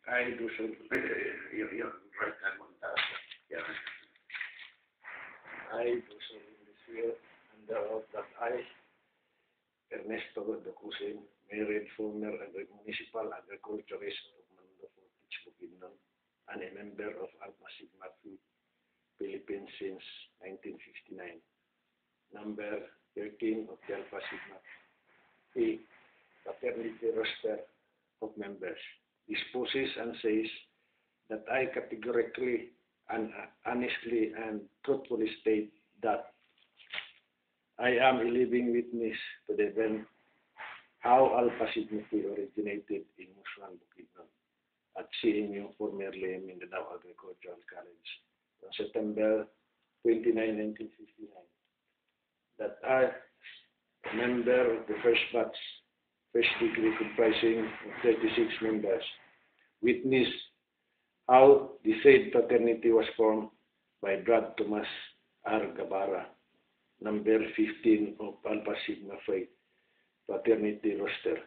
I do so. Your right hand on taas. Yeah. I do solemnly swear under oath that I, Ernesto Docusin, married former municipal agriculturist of Mando Fortich, Bukidnon, and a member of Alpha Sigma Phi Philippines since 1959. Number 13 of the Alpha Sigma Phi fraternity roster of members disposes and says that I categorically and honestly and truthfully state that I am a living witness to the event how Alpha Sigma Phi originated in Muswan, Bukidnon at CMU, formerly Mindanao Agricultural College, on September 29, 1959. That I, a member of the first batch, first degree comprising of 36 members, witnessed how the said fraternity was formed by Brad Thomas R. Gabara, number 15 of Alpha Sigma Phi fraternity roster,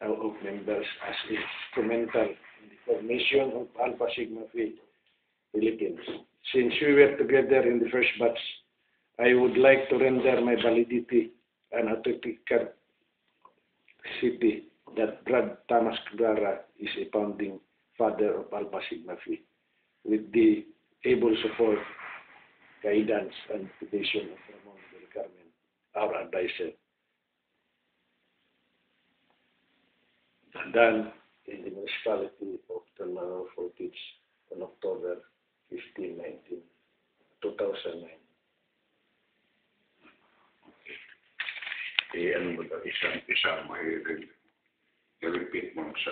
of members as instrumental in the formation of Alpha Sigma Phi Philippines. Since we were together in the first batch, I would like to render my validity and authenticity that Brad Thomas Gabara is a founding father of Alpha Sigma Phi, with the able support, guidance, and motivation of Ramon Del Carmen, our advisor. Done in the municipality of Mando Fortich on October 15, 2009. Ano ba ito? Isang mo i-repeat mo sa